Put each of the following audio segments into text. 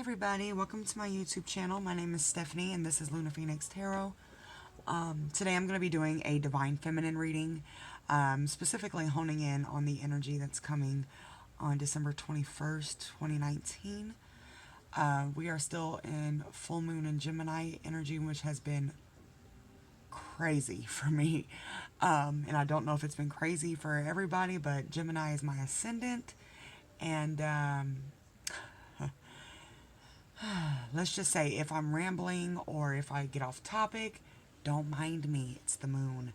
everybody, welcome to my YouTube channel. My name is Stephanie and this is Luna Phoenix Tarot. Today I'm going to be doing a Divine Feminine reading, specifically honing in on the energy that's coming on December 21st, 2019. We are still in full moon and Gemini energy, which has been crazy for me. And I don't know if it's been crazy for everybody, but Gemini is my ascendant. And let's just say if I'm rambling or if I get off topic, don't mind me. It's the moon.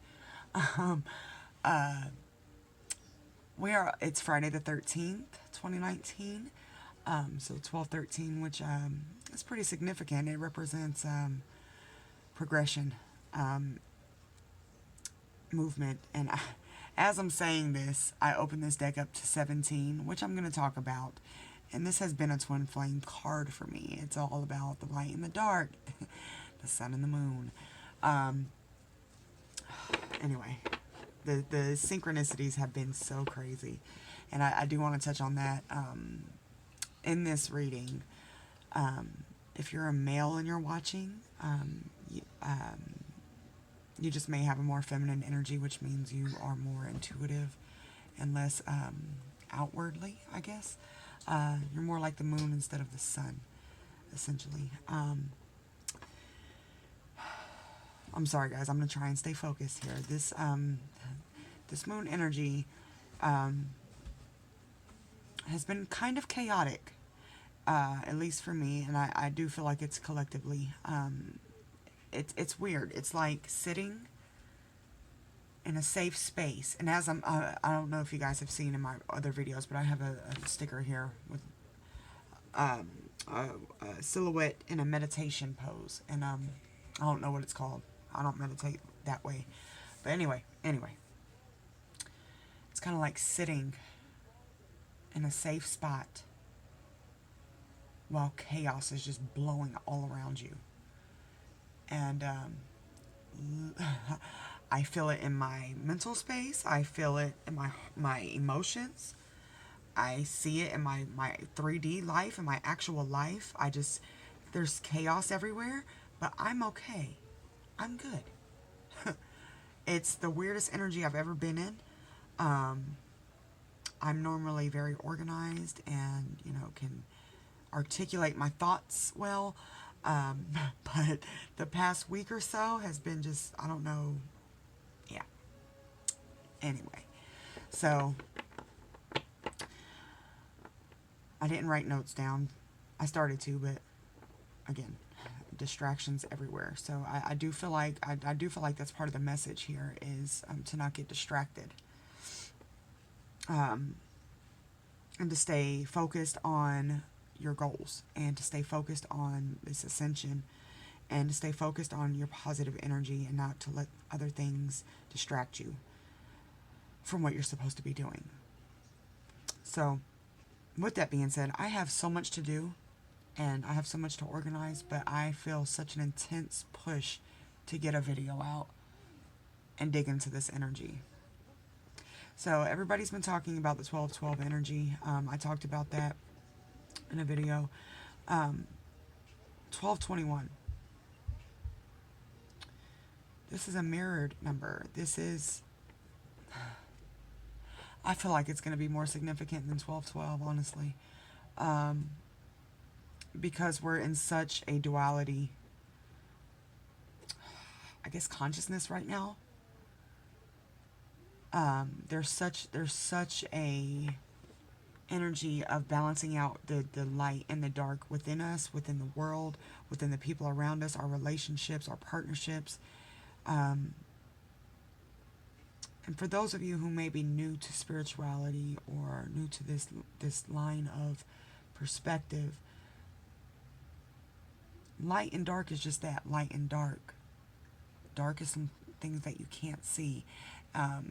It's Friday the 13th, 2019. So 12/13, which is pretty significant. It represents progression, movement. And as I'm saying this, I open this deck up to 17, which I'm going to talk about. And this has been a twin flame card for me. It's all about the light and the dark, the sun and the moon. Anyway, the synchronicities have been so crazy. And I do want to touch on that in this reading. If you're a male and you're watching, you just may have a more feminine energy, which means you are more intuitive and less outwardly, I guess. You're more like the moon instead of the sun, essentially. I'm sorry, guys. I'm going to try and stay focused here. This moon energy has been kind of chaotic, at least for me, and I do feel like it's collectively. It's weird. It's like sitting in a safe space, and as I don't know if you guys have seen in my other videos, but I have a sticker here with a silhouette in a meditation pose, and I don't know what it's called. I don't meditate that way, but anyway, it's kind of like sitting in a safe spot while chaos is just blowing all around you, and I feel it in my mental space. I feel it in my emotions. I see it in my 3D life, in my actual life. There's chaos everywhere, but I'm okay. I'm good. It's the weirdest energy I've ever been in. I'm normally very organized and, can articulate my thoughts well. But the past week or so has been just, I don't know. Yeah. Anyway, so I didn't write notes down. I started to, but again, distractions everywhere. So I do feel like I do feel like that's part of the message here is to not get distracted, and to stay focused on your goals, and to stay focused on this ascension, and to stay focused on your positive energy, and not to let other things distract you from what you're supposed to be doing. So with that being said, I have so much to do and I have so much to organize, but I feel such an intense push to get a video out and dig into this energy. So everybody's been talking about the 12/12 energy. I talked about that in a video. 12/21. This is a mirrored number. I feel like it's going to be more significant than 12/12, honestly. Because we're in such a duality, I guess, consciousness right now. There's such a energy of balancing out the light and the dark within us, within the world, within the people around us, our relationships, our partnerships. And for those of you who may be new to spirituality or new to this line of perspective, light and dark is just that, light and dark. Dark is some things that you can't see.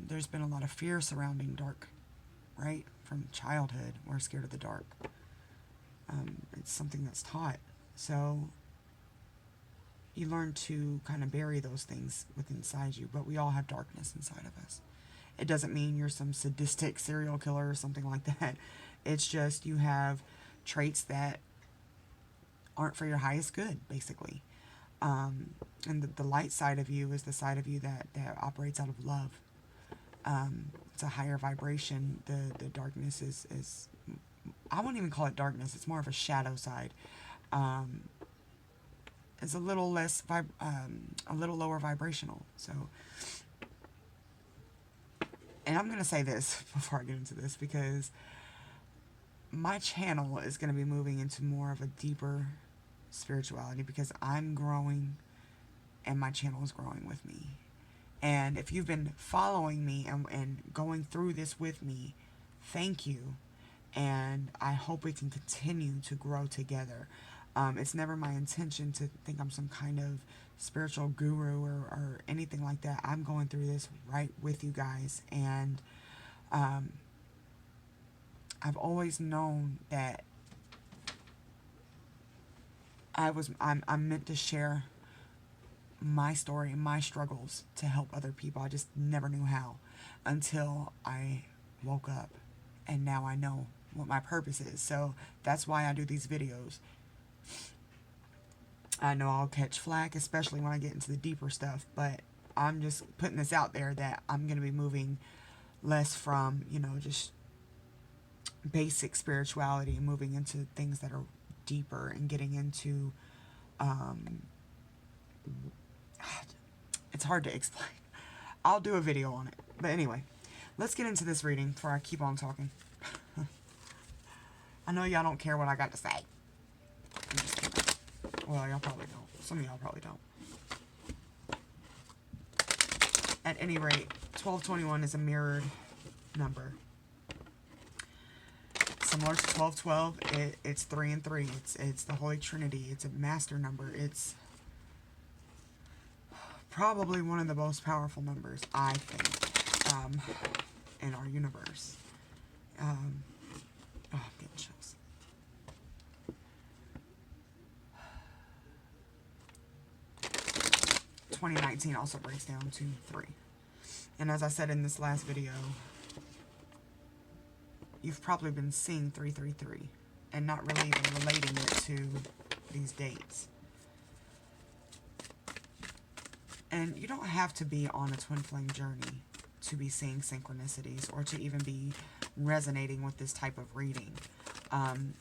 There's been a lot of fear surrounding dark, right? From childhood, we're scared of the dark. It's something that's taught. So you learn to kind of bury those things within inside you, but we all have darkness inside of us. It doesn't mean you're some sadistic serial killer or something like that. It's just you have traits that aren't for your highest good, basically. And the light side of you is the side of you that operates out of love. It's a higher vibration. The darkness is, I wouldn't even call it darkness. It's more of a shadow side. It's a little less, a little lower vibrational. So, and I'm going to say this before I get into this, because my channel is going to be moving into more of a deeper spirituality, because I'm growing and my channel is growing with me. And if you've been following me and going through this with me, thank you. And I hope we can continue to grow together. It's never my intention to think I'm some kind of spiritual guru or anything like that. I'm going through this right with you guys. And I've always known that I'm meant to share my story and my struggles to help other people. I just never knew how until I woke up, and now I know what my purpose is. So that's why I do these videos. I know I'll catch flack, especially when I get into the deeper stuff, but I'm just putting this out there that I'm going to be moving less from, just basic spirituality and moving into things that are deeper and getting into, it's hard to explain. I'll do a video on it. But anyway, let's get into this reading before I keep on talking. I know y'all don't care what I got to say. I'm just kidding. Well, y'all probably don't. Some of y'all probably don't. At any rate, 1221 is a mirrored number. Similar to 1212, it's 3 and 3. It's the Holy Trinity. It's a master number. It's probably one of the most powerful numbers, I think, in our universe. I'm getting chills. (2019) also breaks down to 3. And as I said in this last video, you've probably been seeing 333 and not really even relating it to these dates. And you don't have to be on a twin flame journey to be seeing synchronicities or to even be resonating with this type of reading.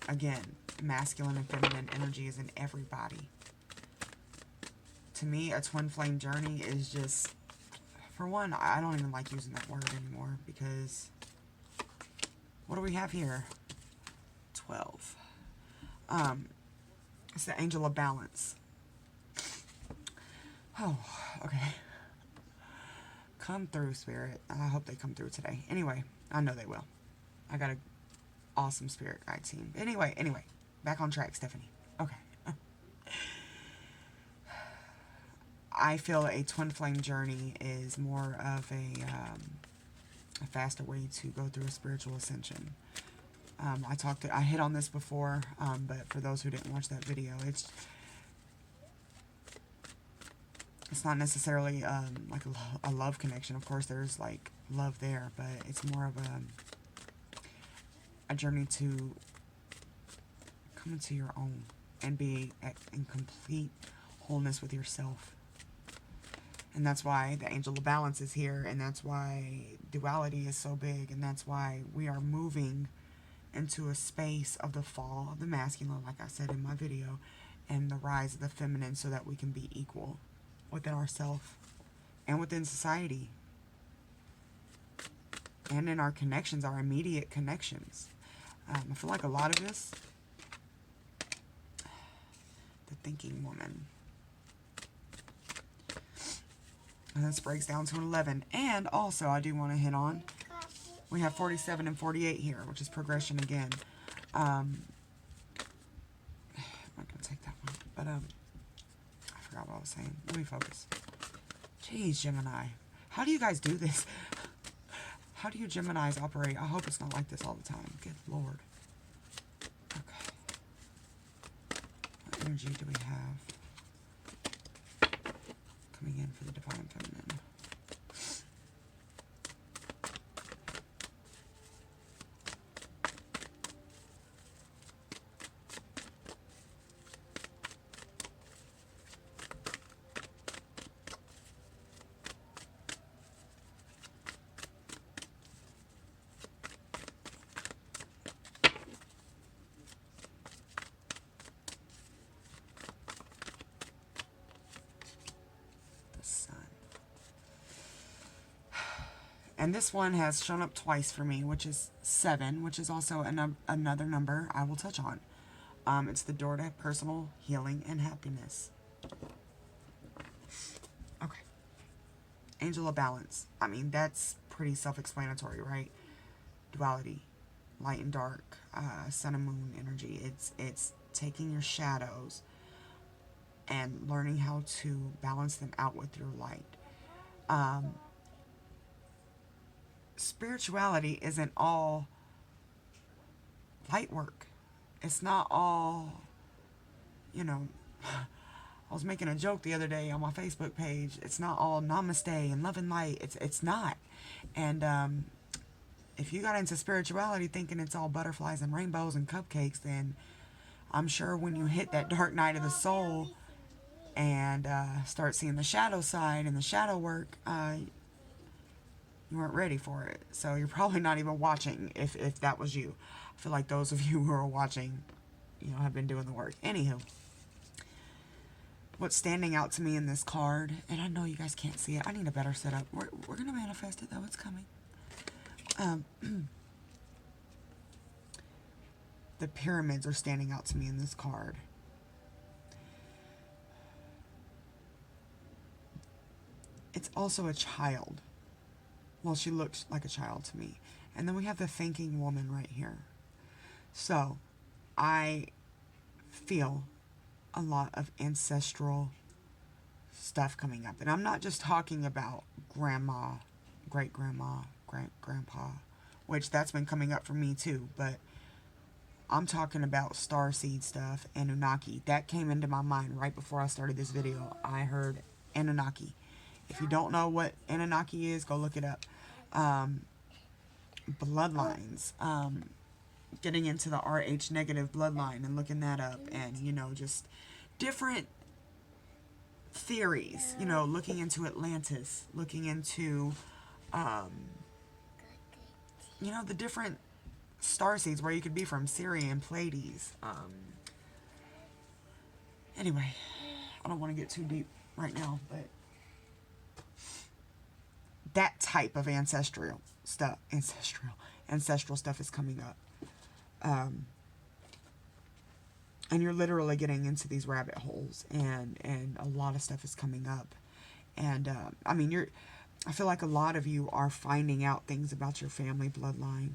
Again, masculine and feminine energy is in everybody. To me, a twin flame journey is just, for one, I don't even like using that word anymore, because what do we have here? 12. It's the angel of balance. Oh, okay. Come through, Spirit. I hope they come through today. Anyway, I know they will. I got an awesome spirit guide team. Anyway, back on track, Stephanie. Okay. I feel a twin flame journey is more of a faster way to go through a spiritual ascension. I hit on this before, but for those who didn't watch that video, it's not necessarily like a love connection. Of course, there's like love there, but it's more of a journey to come into your own and be in complete wholeness with yourself. And that's why the angel of balance is here, and that's why duality is so big, and that's why we are moving into a space of the fall of the masculine, like I said in my video, and the rise of the feminine, so that we can be equal within ourselves and within society and in our connections, our immediate connections. I feel like a lot of this, the thinking woman, and this breaks down to an 11. And also, I do want to hit on, we have 47 and 48 here, which is progression again. I'm not going to take that one, but I forgot what I was saying. Let me focus. Jeez, Gemini. How do you guys do this? How do you Geminis operate? I hope it's not like this all the time. Good Lord. Okay. What energy do we have coming in for the divine feminine? And this one has shown up twice for me, which is 7, which is also another number I will touch on. It's the door to personal healing and happiness. Okay. Angel of balance. I mean, that's pretty self-explanatory, right? Duality, light and dark, sun and moon energy. It's taking your shadows and learning how to balance them out with your light. Spirituality isn't all light work. It's not all, you know, I was making a joke the other day on my Facebook page. It's not all namaste and love and light. It's not. And if you got into spirituality thinking it's all butterflies and rainbows and cupcakes, then I'm sure when you hit that dark night of the soul and start seeing the shadow side and the shadow work, you weren't ready for it. So you're probably not even watching if that was you. I feel like those of you who are watching, have been doing the work. Anywho, what's standing out to me in this card, and I know you guys can't see it. I need a better setup. We're going to manifest it, though. It's coming. The pyramids are standing out to me in this card. It's also a child. Well, she looks like a child to me. And then we have the thinking woman right here. So, I feel a lot of ancestral stuff coming up. And I'm not just talking about grandma, great-grandma, great-grandpa, which that's been coming up for me too. But I'm talking about starseed stuff, Anunnaki. That came into my mind right before I started this video. I heard Anunnaki. If you don't know what Anunnaki is, go look it up. Bloodlines. Getting into the RH negative bloodline and looking that up. And, just different theories. Looking into Atlantis. Looking into, the different starseeds where you could be from. Syrian, Pleiades. Anyway, I don't want to get too deep right now, but that type of ancestral stuff is coming up. And you're literally getting into these rabbit holes, and a lot of stuff is coming up. And I feel like a lot of you are finding out things about your family bloodline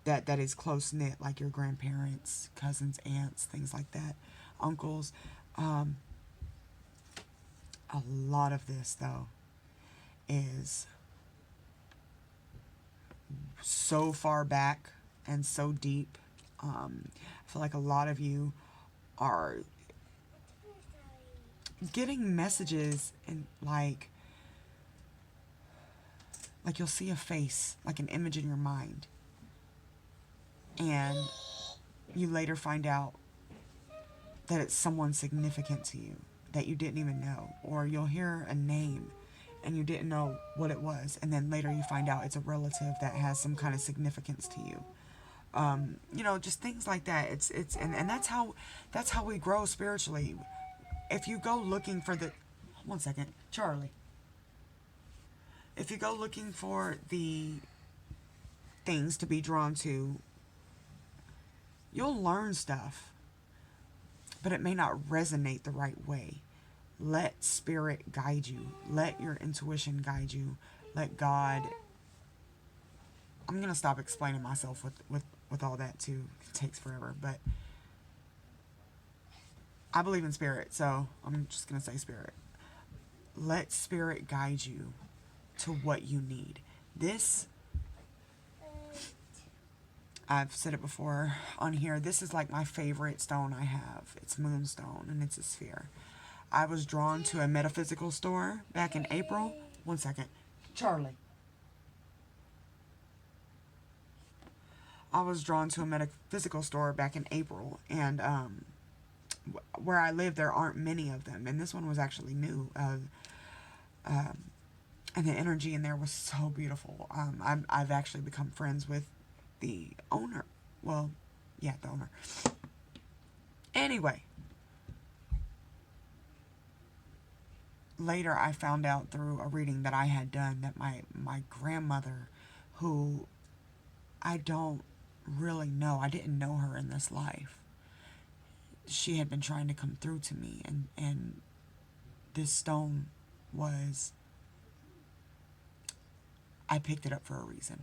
that is close knit, like your grandparents, cousins, aunts, things like that, uncles. A lot of this, though, is so far back and so deep. I feel like a lot of you are getting messages and like you'll see a face, like an image in your mind, and you later find out that it's someone significant to you that you didn't even know, or you'll hear a name and you didn't know what it was, and then later you find out it's a relative that has some kind of significance to you. Just things like that. And that's how we grow spiritually. If you go looking for one second, Charlie. If you go looking for the things to be drawn to, you'll learn stuff, but it may not resonate the right way. Let spirit guide you. Let your intuition guide you. Let God... I'm going to stop explaining myself with all that too. It takes forever, but I believe in spirit, so I'm just going to say spirit. Let spirit guide you to what you need. This, I've said it before on here, this is like my favorite stone I have. It's moonstone, and it's a sphere. I was drawn to a metaphysical store back in April. One second. Charlie. I was drawn to a metaphysical store back in April, and where I live, there aren't many of them, and this one was actually new. And the energy in there was so beautiful. I've actually become friends with the owner. Well, yeah, the owner. Anyway, later I found out through a reading that I had done that my grandmother, who I don't really know, I didn't know her in this life, she had been trying to come through to me, and this stone was, I picked it up for a reason.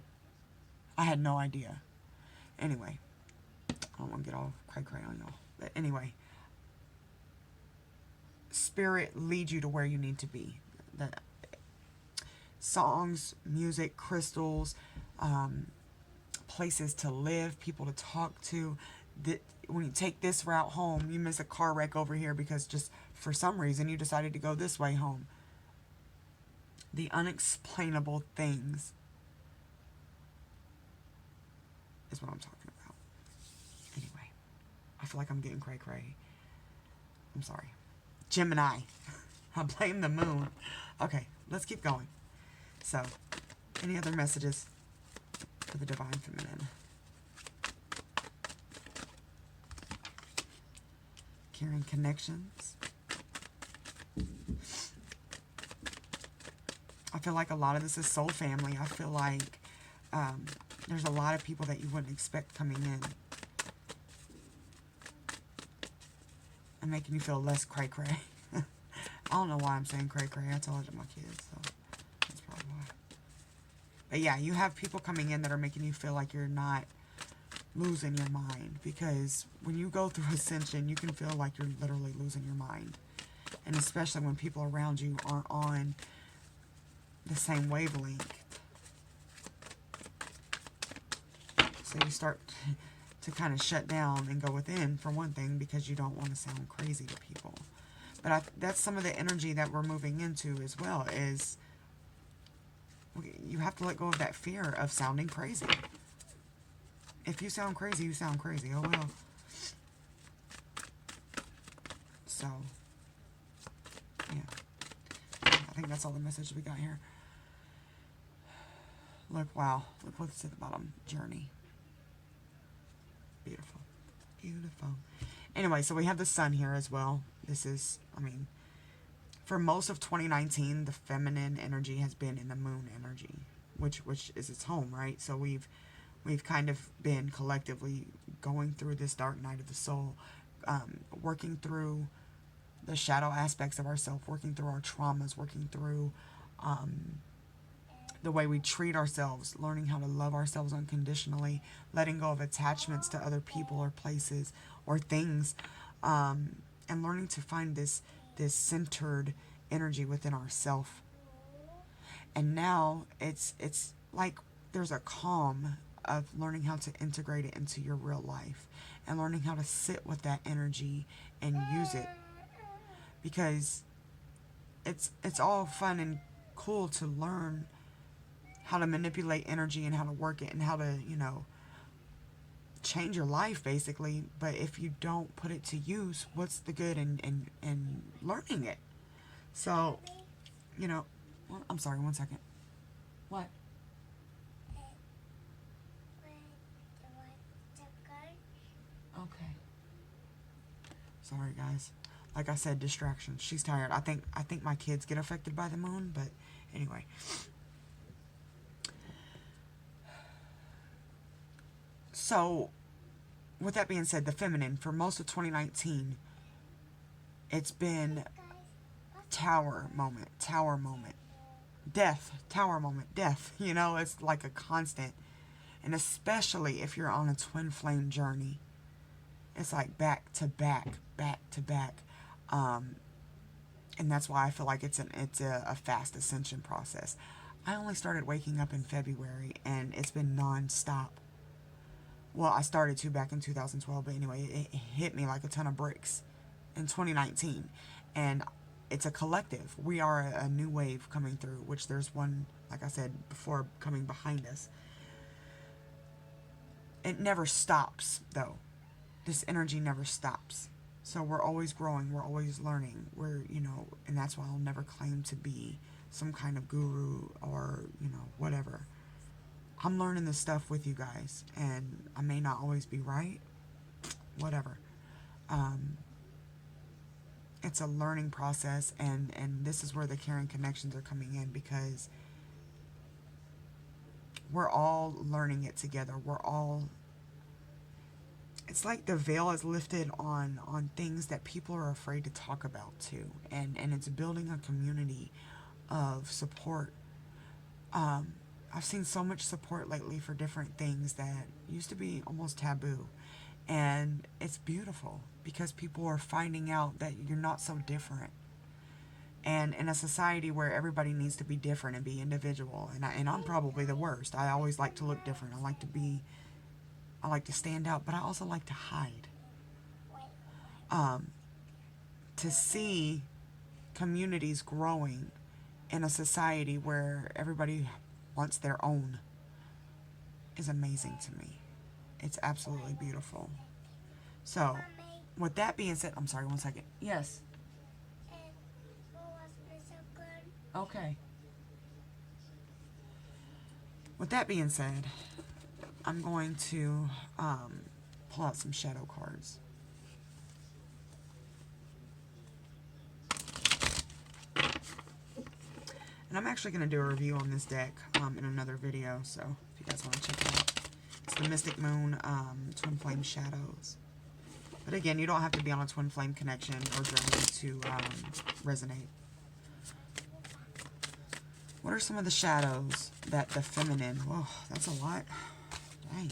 I had no idea. Anyway, I don't want to get all cray-cray on y'all. But anyway, spirit leads you to where you need to be. The songs, music, crystals, places to live, people to talk to. When you take this route home, you miss a car wreck over here because just for some reason you decided to go this way home. The unexplainable things is what I'm talking about. Anyway, I feel like I'm getting cray-cray. I'm sorry. Gemini. I blame the moon. Okay, let's keep going. So, any other messages for the Divine Feminine? Caring connections. I feel like a lot of this is soul family. I feel like there's a lot of people that you wouldn't expect coming in and making you feel less cray-cray. I don't know why I'm saying cray-cray. I told you my kids, so that's probably why. But yeah, you have people coming in that are making you feel like you're not losing your mind, because when you go through ascension, you can feel like you're literally losing your mind. And especially when people around you aren't on the same wavelength. So you start to kind of shut down and go within, for one thing, because you don't want to sound crazy to people. But that's some of the energy that we're moving into as well, is you have to let go of that fear of sounding crazy. If you sound crazy, you sound crazy. Oh well. So, yeah. I think that's all the message we got here. Look, wow. Look what's at the bottom. Journey. Beautiful. Beautiful. Anyway, so we have the sun here as well. This is, I mean, for most of 2019, the feminine energy has been in the moon energy, which is its home, right? So we've kind of been collectively going through this dark night of the soul, working through the shadow aspects of ourselves, working through our traumas, working through the way we treat ourselves, learning how to love ourselves unconditionally, letting go of attachments to other people or places or things, and learning to find this centered energy within ourselves. And now it's like there's a calm of learning how to integrate it into your real life and learning how to sit with that energy and use it, because it's all fun and cool to learn how to manipulate energy and how to work it and how to, change your life basically. But if you don't put it to use, what's the good in learning it? So, well, I'm sorry, 1 second. What? Okay. Sorry, guys. Like I said, distractions. She's tired. I think my kids get affected by the moon, but anyway. So, with that being said, the feminine, for most of 2019, it's been tower moment, death, tower moment, death. It's like a constant. And especially if you're on a twin flame journey, it's like back to back, back to back. And that's why I feel like it's a fast ascension process. I only started waking up in February, and it's been non-stop. Well, I started to back in 2012, but anyway, it hit me like a ton of bricks in 2019. And it's a collective. We are a new wave coming through, which there's one, like I said before, coming behind us. It never stops, though. This energy never stops. So we're always growing, we're always learning. And that's why I'll never claim to be some kind of guru or, whatever. I'm learning this stuff with you guys, and I may not always be right, whatever. it's a learning process, and this is where the caring connections are coming in, because we're all learning it together. We're all, it's like the veil is lifted on things that people are afraid to talk about too, and it's building a community of support. I've seen so much support lately for different things that used to be almost taboo, and it's beautiful because people are finding out that you're not so different. And in a society where everybody needs to be different and be individual, and I'm probably the worst. I always like to look different. I like to stand out, but I also like to hide. To see communities growing in a society where everybody wants their own is amazing to me. It's absolutely beautiful. So, with that being said, I'm sorry, one second. Yes. Okay. With that being said, I'm going to pull out some shadow cards. And I'm actually going to do a review on this deck in another video, so if you guys want to check it out. It's the Mystic Moon Twin Flame Shadows. But again, you don't have to be on a twin flame connection or journey to resonate. What are some of the shadows that the feminine... Oh, that's a lot. Dang.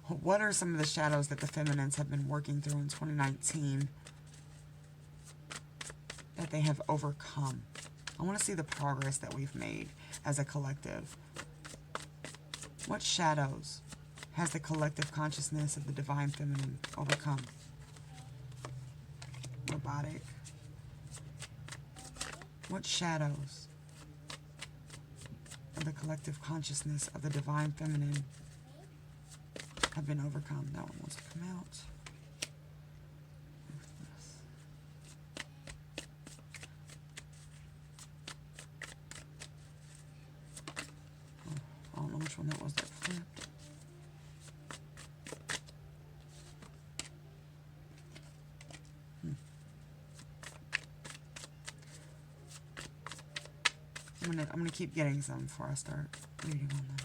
What are some of the shadows that the feminines have been working through in 2019 that they have overcome? I want to see the progress that we've made as a collective. What shadows has the collective consciousness of the Divine Feminine overcome? Robotic. What shadows of the collective consciousness of the Divine Feminine have been overcome? That one wants to come out. I don't know which one that was that flipped. I'm gonna keep getting some before I start reading on them.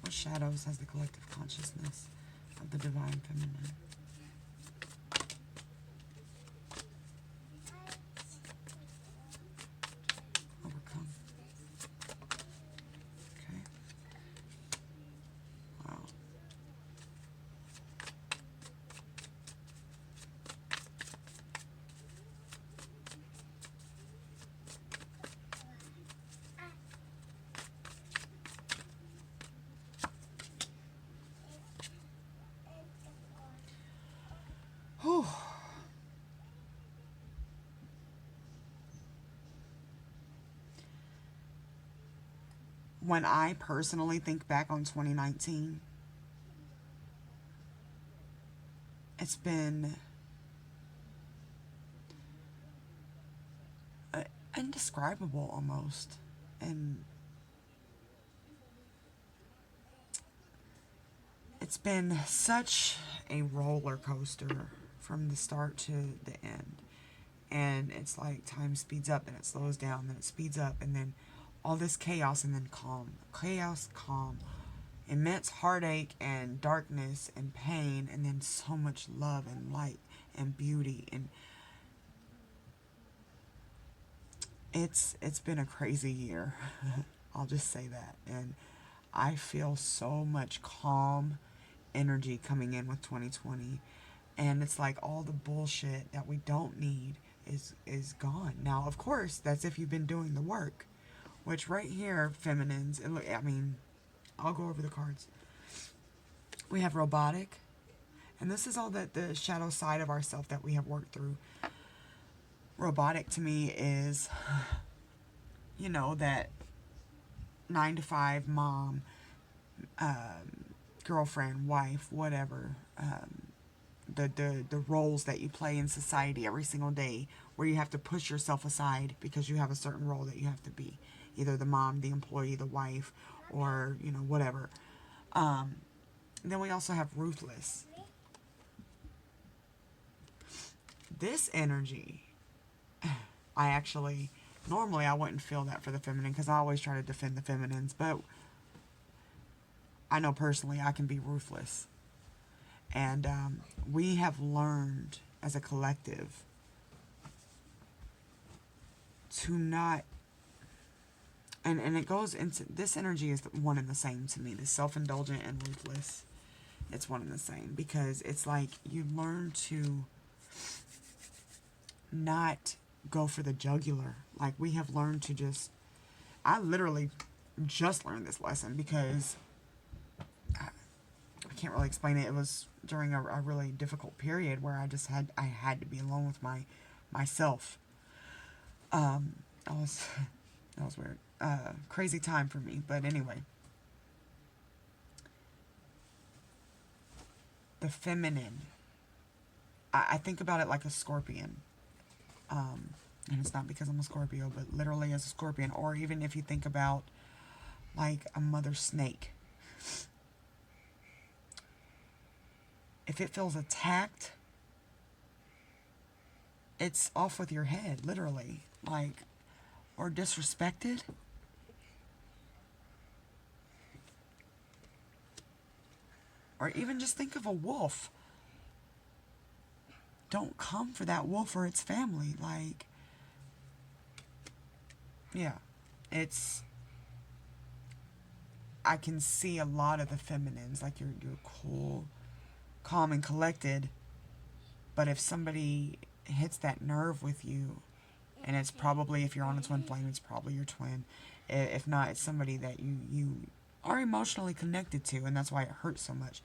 What shadows has the collective consciousness of the Divine Feminine overcome? Okay. Wow. Whew. When I personally think back on 2019, it's been indescribable almost. And it's been such a roller coaster from the start to the end. And it's like time speeds up, then it slows down, then it speeds up, and then all this chaos, and then calm. Chaos, calm. Immense heartache and darkness and pain, and then so much love and light and beauty. And it's been a crazy year. I'll just say that. And I feel so much calm energy coming in with 2020. And it's like all the bullshit that we don't need is gone. Now, of course, that's if you've been doing the work. Which right here, feminines, I mean, I'll go over the cards. We have robotic. And this is all the shadow side of ourself that we have worked through. Robotic to me is, you know, that 9-to-5 mom, girlfriend, wife, whatever, the roles that you play in society every single day, where you have to push yourself aside because you have a certain role that you have to be, either the mom, the employee, the wife, or whatever. Then we also have ruthless. This energy, I actually, normally I wouldn't feel that for the feminine because I always try to defend the feminines, but I know personally I can be ruthless. And we have learned as a collective to not, and it goes into, this energy is one and the same to me, the self-indulgent and ruthless. It's one and the same because it's like you learn to not go for the jugular. Like we have learned to just, I literally just learned this lesson because I can't really explain it. It was during a really difficult period where I had to be alone with myself. I was that was weird. Crazy time for me, but anyway. The feminine. I think about it like a scorpion. And it's not because I'm a Scorpio, but literally as a scorpion. Or even if you think about like a mother snake. If it feels attacked, it's off with your head, literally. Like, or disrespected. Or even just think of a wolf. Don't come for that wolf or its family. Like, yeah, it's, I can see a lot of the feminines, like you're cool, calm and collected, but if somebody hits that nerve with you, and it's probably, if you're on a twin flame, it's probably your twin. If not, it's somebody that you are emotionally connected to, and that's why it hurts so much.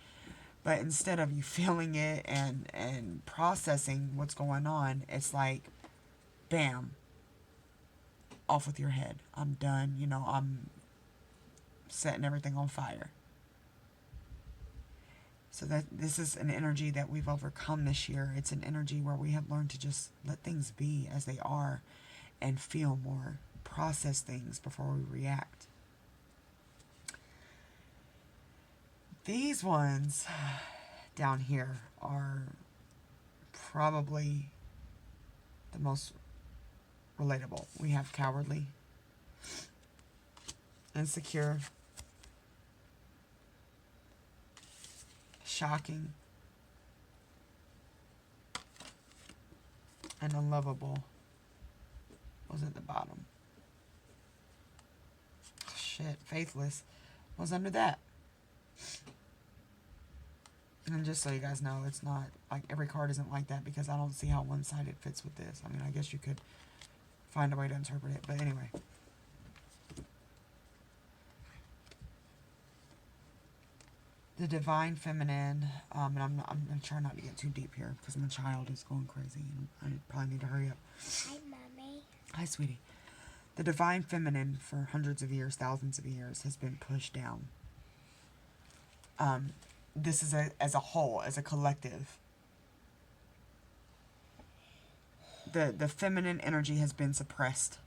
But instead of you feeling it and processing what's going on, it's like, bam, off with your head. I'm done. I'm setting everything on fire. So that this is an energy that we've overcome this year. It's an energy where we have learned to just let things be as they are and feel more, process things before we react. These ones down here are probably the most relatable. We have cowardly, insecure, shocking, and unlovable was at the bottom. Shit, faithless was under that. And just so you guys know, it's not like every card isn't like that because I don't see how one-sided fits with this. I mean, I guess you could find a way to interpret it, but anyway. The divine feminine, and I'm gonna try not to get too deep here because my child is going crazy and I probably need to hurry up. Hi, Mommy. Hi, sweetie. The divine feminine for hundreds of years, thousands of years, has been pushed down. This is as a whole, as a collective. The feminine energy has been suppressed.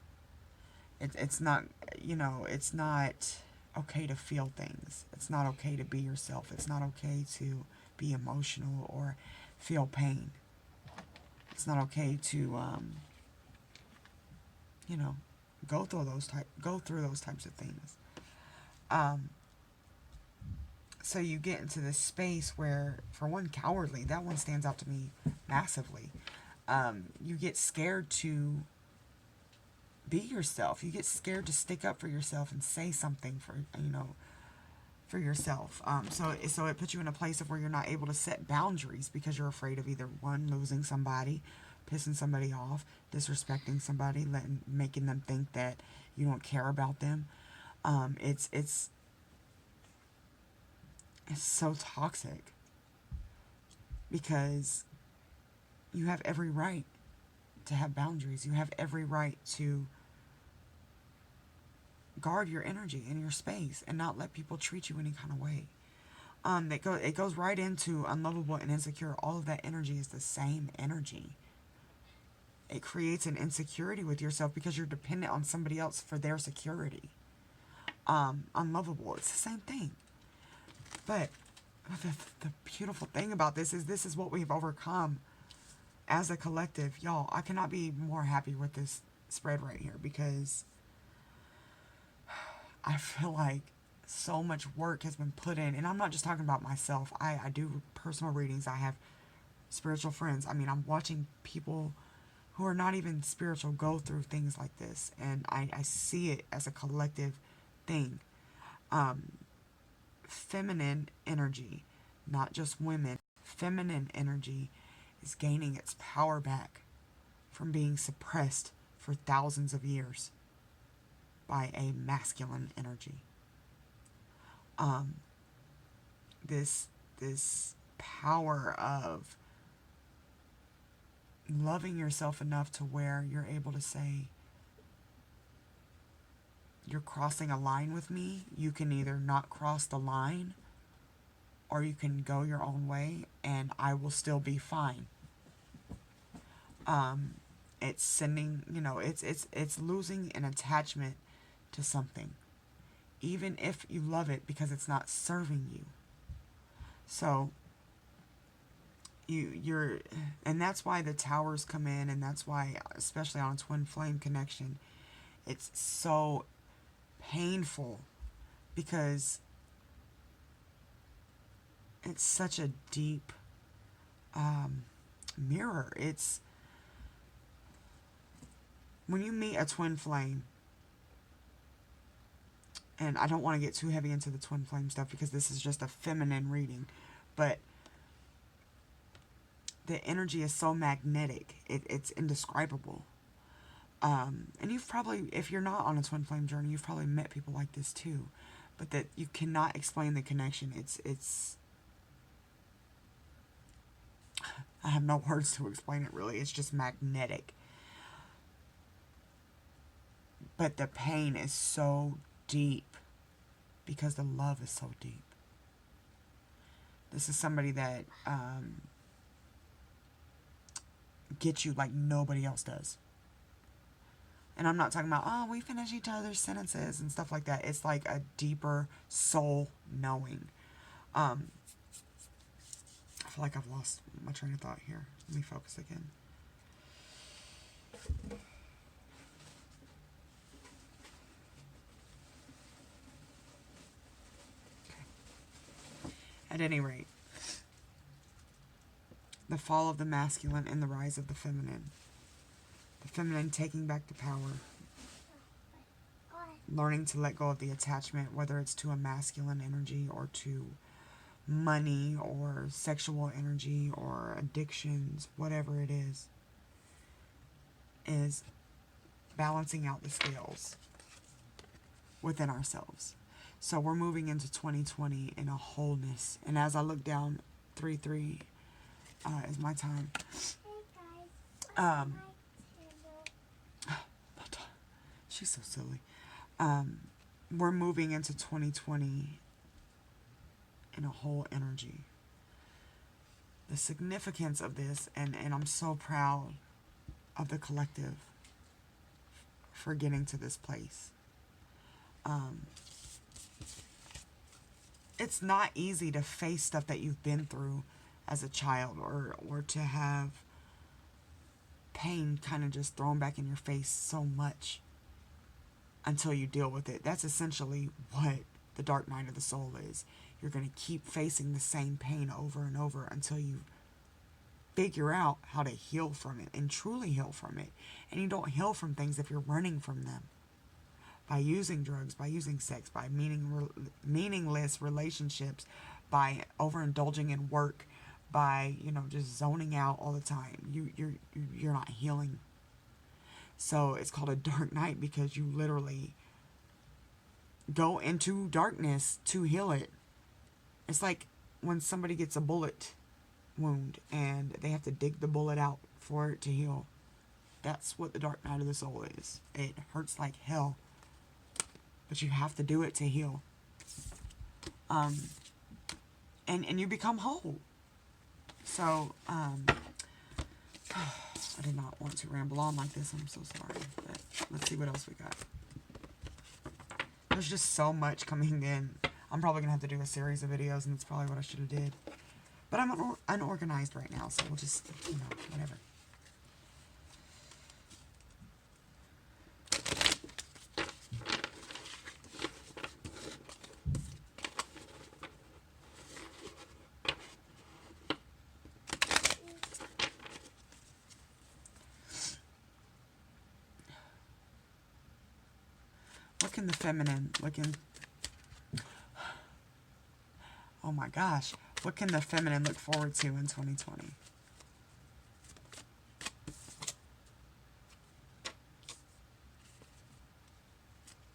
It's not, it's not okay to feel things. It's not okay to be yourself. It's not okay to be emotional or feel pain. It's not okay to, go through those types of things. So you get into this space where, for one, cowardly, that one stands out to me massively. You get scared to be yourself. You get scared to stick up for yourself and say something for yourself. So it puts you in a place of where you're not able to set boundaries because you're afraid of either one, losing somebody, pissing somebody off, disrespecting somebody, making them think that you don't care about them. It's so toxic because you have every right to have boundaries. You have every right to guard your energy and your space and not let people treat you any kind of way. It goes right into unlovable and insecure. All of that energy is the same energy. It creates an insecurity with yourself because you're dependent on somebody else for their security. Unlovable, it's the same thing. But the beautiful thing about this is what we've overcome as a collective. Y'all, I cannot be more happy with this spread right here, because I feel like so much work has been put in. And I'm not just talking about myself. I do personal readings. I have spiritual friends. I mean, I'm watching people who are not even spiritual go through things like this. And I see it as a collective thing. Feminine energy, not just women, feminine energy is gaining its power back from being suppressed for thousands of years by a masculine energy. This power of loving yourself enough to where you're able to say, you're crossing a line with me. You can either not cross the line, or you can go your own way, and I will still be fine. It's sending, it's losing an attachment to something, even if you love it, because it's not serving you. So and that's why the towers come in, and that's why, especially on a twin flame connection, it's so painful, because it's such a deep mirror. It's when you meet a twin flame, and I don't want to get too heavy into the twin flame stuff because this is just a feminine reading, but the energy is so magnetic, it's indescribable. And you've probably, if you're not on a twin flame journey, you've probably met people like this too, but that you cannot explain the connection. It's I have no words to explain it, really. It's just magnetic. But the pain is so deep because the love is so deep. This is somebody that gets you like nobody else does. And I'm not talking about, oh, we finish each other's sentences and stuff like that. It's like a deeper soul knowing. I feel like I've lost my train of thought here. Let me focus again. Okay. At any rate, the fall of the masculine and the rise of the feminine. The feminine taking back the power. Learning to let go of the attachment, whether it's to a masculine energy or to money or sexual energy or addictions, whatever it is balancing out the scales within ourselves. So we're moving into 2020 in a wholeness. And as I look down, 3-3 is my time. She's so silly. We're moving into 2020 in a whole energy. The significance of this, and I'm so proud of the collective for getting to this place. It's not easy to face stuff that you've been through as a child, or to have pain kind of just thrown back in your face so much until you deal with it. That's essentially what the dark night of the soul is. You're going to keep facing the same pain over and over until you figure out how to heal from it and truly heal from it. And you don't heal from things if you're running from them. By using drugs, by using sex, by meaningless relationships, by overindulging in work, by, just zoning out all the time. You're not healing. So it's called a dark night because you literally go into darkness to heal it. It's like when somebody gets a bullet wound and they have to dig the bullet out for it to heal. That's what the dark night of the soul is. It hurts like hell, but you have to do it to heal. and you become whole. So, I did not want to ramble on like this. I'm so sorry. But let's see what else we got. There's just so much coming in. I'm probably going to have to do a series of videos, and that's probably what I should have did. But I'm unorganized right now, so we'll just, whatever. Look in the feminine. Oh my gosh. What can the feminine look forward to in 2020?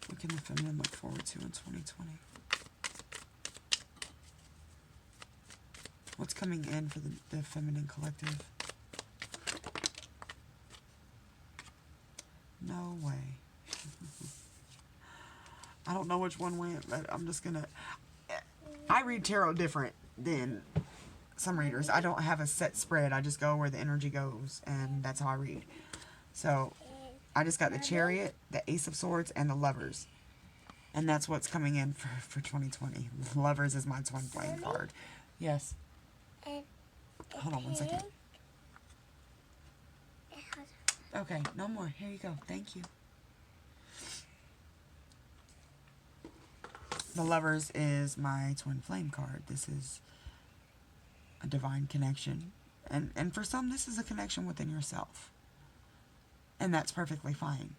What can the feminine look forward to in 2020? What's coming in for the feminine collective? No way. I don't know which one went, but I'm just gonna... I read tarot different than some readers. I don't have a set spread. I just go where the energy goes, and that's how I read. So, I just got the Chariot, the Ace of Swords, and the Lovers. And that's what's coming in for 2020. Lovers is my twin flame card. Yes. Hold on one second. Okay, no more. Here you go. Thank you. The Lovers is my twin flame card. This is a divine connection. And for some, this is a connection within yourself. And that's perfectly fine.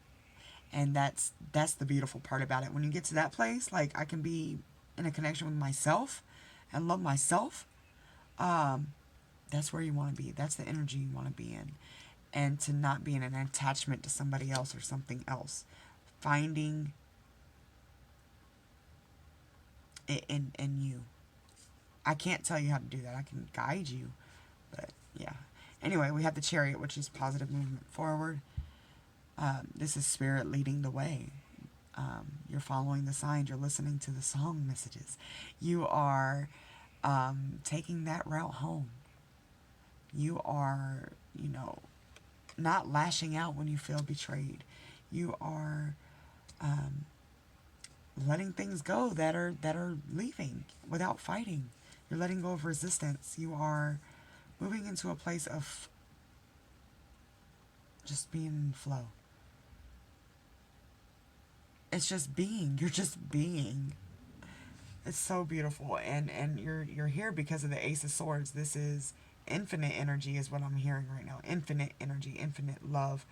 And that's the beautiful part about it. When you get to that place, like, I can be in a connection with myself and love myself. That's where you want to be. That's the energy you want to be in. And to not be in an attachment to somebody else or something else. Finding it in you. I can't tell you how to do that. I can guide you. But, yeah. Anyway, we have the Chariot, which is positive movement forward. This is spirit leading the way. You're following the signs. You're listening to the song messages. You are taking that route home. You are, not lashing out when you feel betrayed. You are letting things go that are leaving without fighting. You're letting go of resistance. You are moving into a place of just being in flow. It's just being. You're just being. It's so beautiful. And you're here because of the Ace of Swords. This is infinite energy is what I'm hearing right now. Infinite energy, infinite love,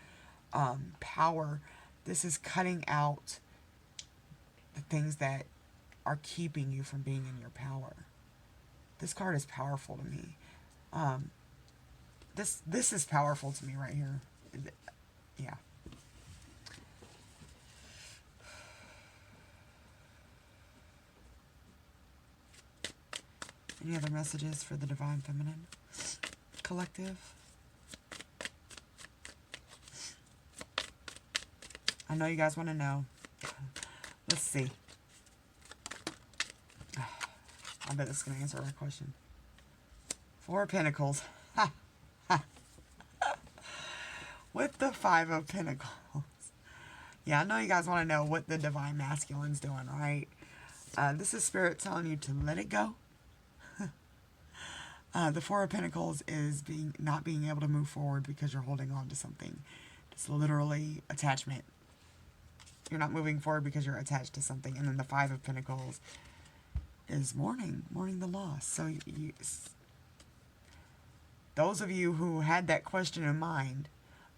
power. This is cutting out the things that are keeping you from being in your power. This card is powerful to me. This is powerful to me right here. Yeah. Any other messages for the Divine Feminine Collective? I know you guys want to know. Let's see. I bet this is going to answer that question. Four of Pentacles. Ha! Ha! With the Five of Pentacles. Yeah, I know you guys want to know what the Divine Masculine's doing, right? This is Spirit telling you to let it go. The Four of Pentacles is not being able to move forward because you're holding on to something. It's literally attachment. You're not moving forward because you're attached to something. And then the Five of Pentacles is mourning the loss. So those of you who had that question in mind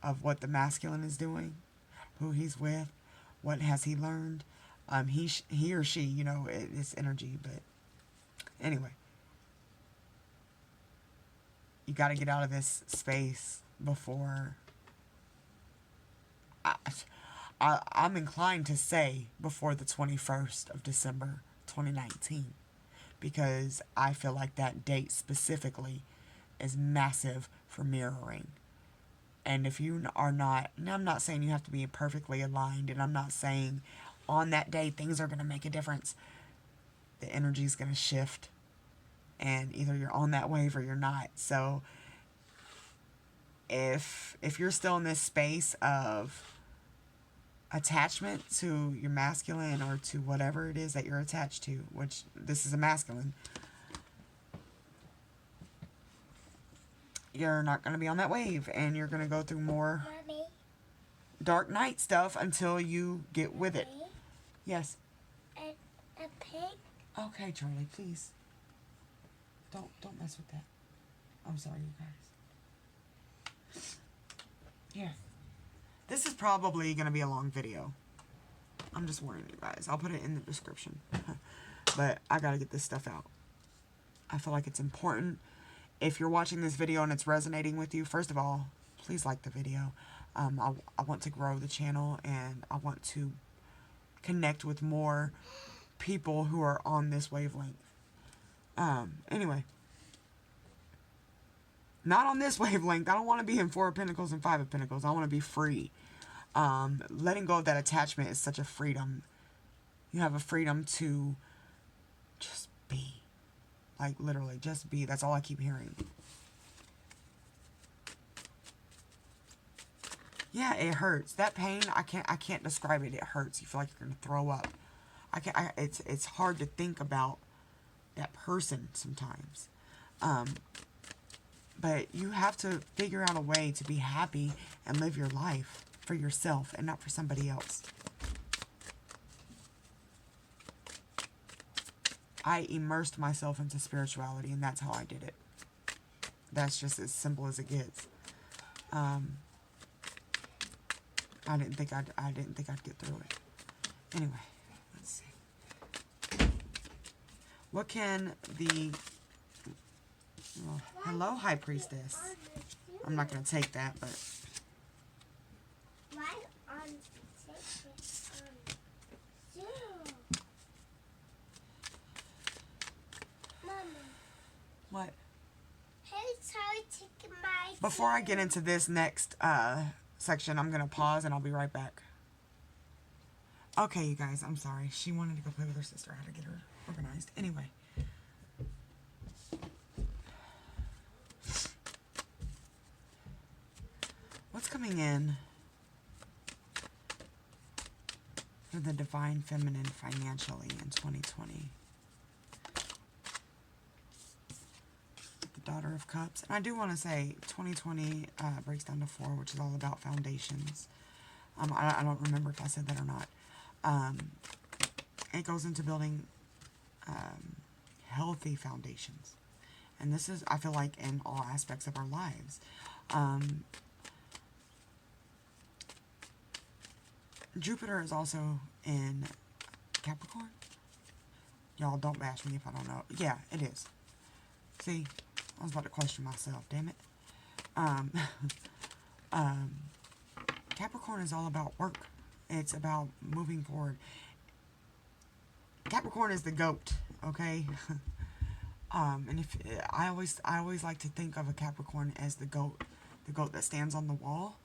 of what the masculine is doing, who he's with, what has he learned, he or she, it's energy. But anyway, you got to get out of this space before... I'm inclined to say before the 21st of December 2019, because I feel like that date specifically is massive for mirroring. And if you are not, and I'm not saying you have to be perfectly aligned, and I'm not saying on that day things are going to make a difference. The energy is going to shift. and either you're on that wave or you're not. So if you're still in this space of attachment to your masculine or to whatever it is that you're attached to, which this is a masculine, you're not going to be on that wave, and you're going to go through more Mommy, dark night stuff until you get with it. Mommy, Yes. a pig. Okay, Charlie, please. Don't mess with that. I'm sorry, you guys. Here. This is probably going to be a long video. I'm just warning you guys. I'll put it in the description. But I got to get this stuff out. I feel like it's important. If you're watching this video and it's resonating with you, first of all, please like the video. I want to grow the channel, and I want to connect with more people who are on this wavelength. Anyway. Not on this wavelength. I don't want to be in 4 of Pentacles and 5 of Pentacles. I want to be free. Letting go of that attachment is such a freedom. You have a freedom to just be. Like, literally, just be. That's all I keep hearing. Yeah, it hurts. That pain, I can't describe it. It hurts. You feel like you're going to throw up. It's hard to think about that person sometimes. But you have to figure out a way to be happy and live your life for yourself and not for somebody else. I immersed myself into spirituality, and that's how I did it. That's just as simple as it gets. I didn't think I'd get through it. Anyway, let's see. What can the... Well, hello, High Priestess. I'm not going to take that, but... Why on Zoom? Mama. What? Hey, sorry, taking my... Before I get into this next section, I'm going to pause and I'll be right back. Okay, you guys, I'm sorry. She wanted to go play with her sister. I had to get her organized. Anyway. What's coming in for the Divine Feminine financially in 2020? The Daughter of Cups. And I do want to say 2020 breaks down to 4, which is all about foundations. I don't remember if I said that or not. It goes into building healthy foundations. And this is, I feel like, in all aspects of our lives. Jupiter is also in Capricorn. Y'all don't bash me if I don't know. Yeah, it is. See, I was about to question myself, damn it. Capricorn is all about work. It's about moving forward. Capricorn is the goat, okay? And if I always like to think of a Capricorn as the goat that stands on the wall.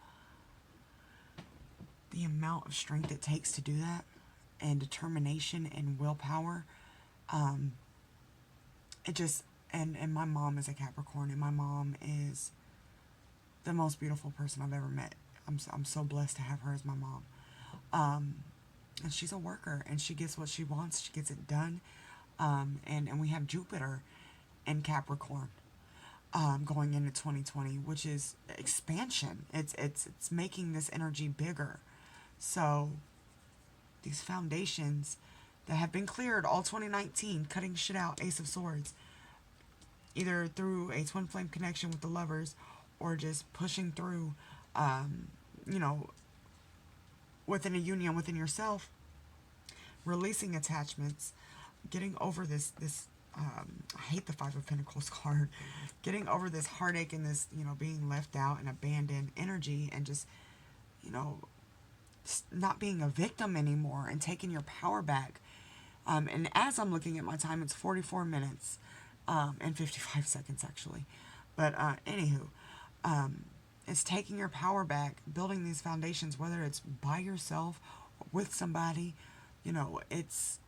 The amount of strength it takes to do that, and determination and willpower, it just, and my mom is a Capricorn, and my mom is the most beautiful person I've ever met. I'm so blessed to have her as my mom. And she's a worker, and she gets what she wants. She gets it done. And we have Jupiter in Capricorn, going into 2020, which is expansion. It's making this energy bigger. So these foundations that have been cleared all 2019, cutting shit out, Ace of Swords, either through a twin flame connection with the lovers, or just pushing through, you know, within a union within yourself, releasing attachments, getting over this I hate the 5 of Pentacles card, getting over this heartache and this, you know, being left out and abandoned energy, and just, you know, not being a victim anymore, and taking your power back. And as I'm looking at my time, it's 44 minutes and 55 seconds actually. But anywho, it's taking your power back, building these foundations, whether it's by yourself or with somebody. You know, it's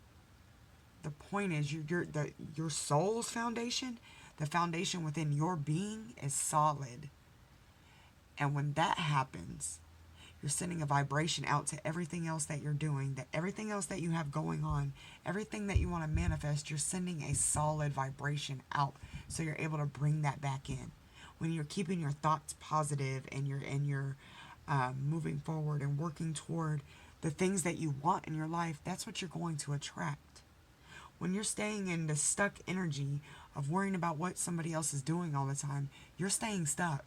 the point is your soul's foundation, the foundation within your being is solid. And when that happens, you're sending a vibration out to everything else that you're doing, that everything else that you have going on, everything that you want to manifest, you're sending a solid vibration out. So you're able to bring that back in. When you're keeping your thoughts positive and you're moving forward and working toward the things that you want in your life, that's what you're going to attract. When you're staying in the stuck energy of worrying about what somebody else is doing all the time, you're staying stuck.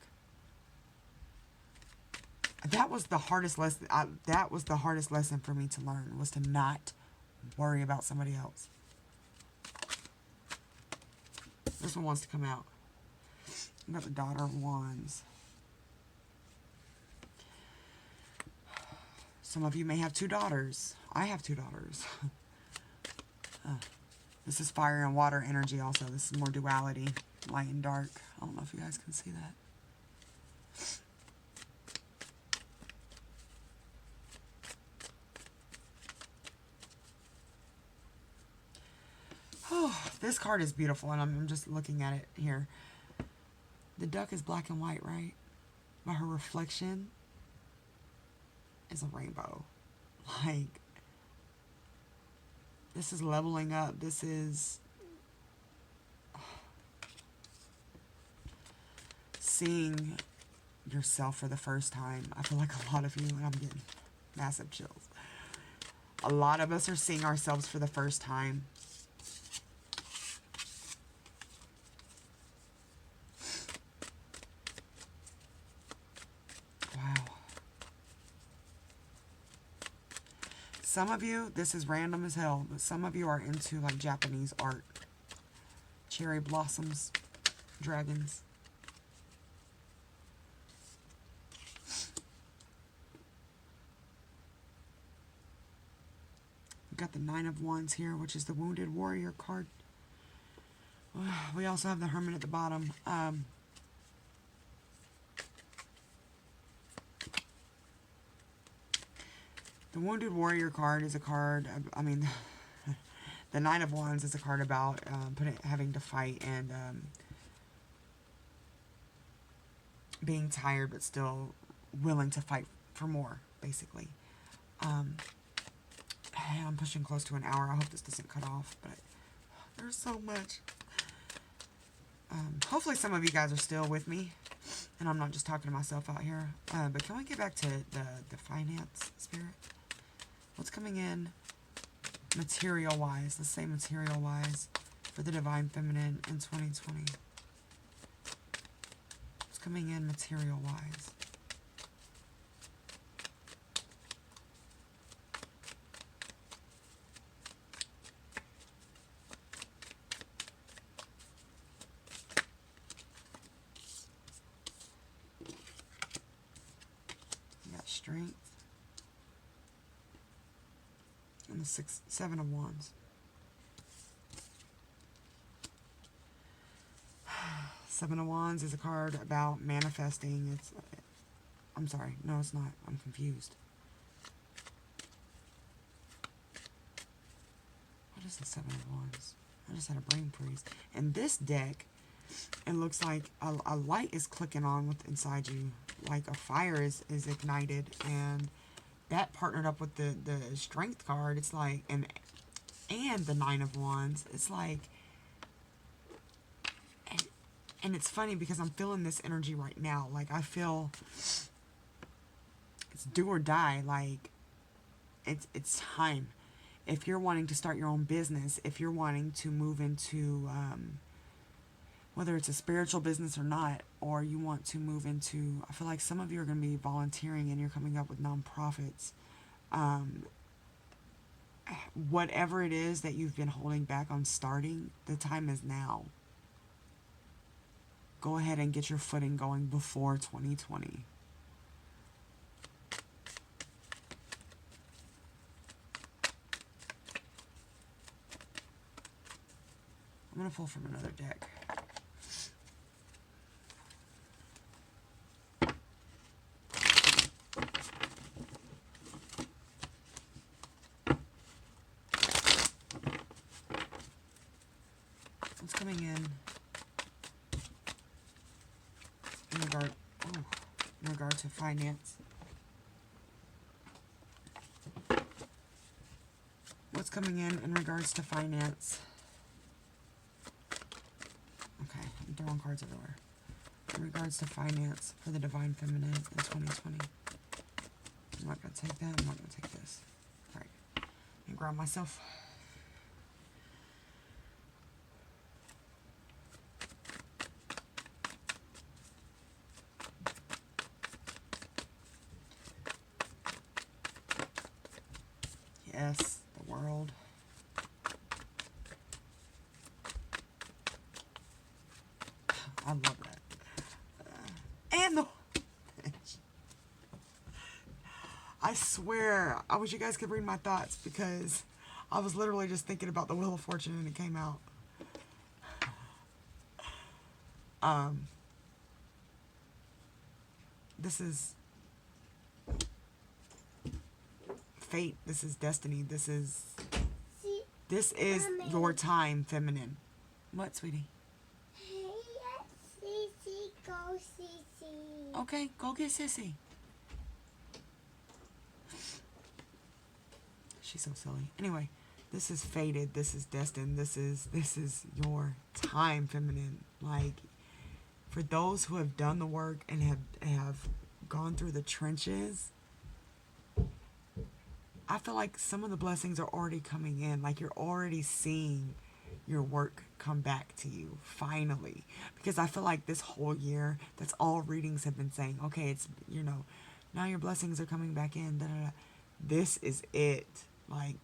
That was the hardest lesson. That was the hardest lesson for me to learn, was to not worry about somebody else. This one wants to come out. I got the Daughter of Wands. Some of you may have 2 daughters. I have 2 daughters. This is fire and water energy also. This is more duality, light and dark. I don't know if you guys can see that. Oh, this card is beautiful, and I'm just looking at it here. The duck is black and white, right? But her reflection is a rainbow. Like, this is leveling up. This is seeing yourself for the first time. I feel like a lot of you, and I'm getting massive chills. A lot of us are seeing ourselves for the first time. Wow. Some of you, this is random as hell, but some of you are into like Japanese art. Cherry blossoms, dragons. We've got the Nine of Wands here, which is the Wounded Warrior card. We also have the Hermit at the bottom. The Wounded Warrior card is a card, I mean, the Nine of Wands is a card about having to fight and being tired but still willing to fight for more, basically. I'm pushing close to an hour. I hope this doesn't cut off, but there's so much. Hopefully some of you guys are still with me, and I'm not just talking to myself out here. But can we get back to the finance spirit? What's coming in material-wise? Let's say material-wise for the Divine Feminine in 2020. What's coming in material-wise? You got Strength. And the Seven of Wands. Seven of Wands is a card about manifesting. I'm sorry. No, it's not. I'm confused. What is the Seven of Wands? I just had a brain freeze. In this deck, it looks like a light is clicking on inside you. Like a fire is ignited, and that partnered up with the Strength card. It's like, and the Nine of Wands. It's like, and it's funny because I'm feeling this energy right now. Like, I feel it's do or die. Like, it's time. If you're wanting to start your own business, if you're wanting to move into whether it's a spiritual business or not, or you want to move into, I feel like some of you are going to be volunteering and you're coming up with nonprofits. Whatever it is that you've been holding back on starting, the time is now. Go ahead and get your footing going before 2020. I'm going to pull from another deck. coming in regard, ooh, in regard to finance? What's coming in regards to finance? Okay, I'm throwing cards everywhere. In regards to finance for the Divine Feminine in 2020. I'm not going to take that. I'm not going to take this. All right. Let me ground myself. Yes, the world. I love that. And the... I swear, I wish you guys could read my thoughts because I was literally just thinking about the Wheel of Fortune and it came out. This is fate. This is destiny. This is your time, feminine. What, sweetie? Hey, Sissy, go Sissy. Okay, go get Sissy. She's so silly. Anyway, this is fated. This is destined. This is your time, feminine. Like, for those who have done the work and have gone through the trenches, I feel like some of the blessings are already coming in. Like, you're already seeing your work come back to you, finally. Because I feel like this whole year, that's all readings have been saying. Okay, it's, now your blessings are coming back in. Da, da, da. This is it. Like,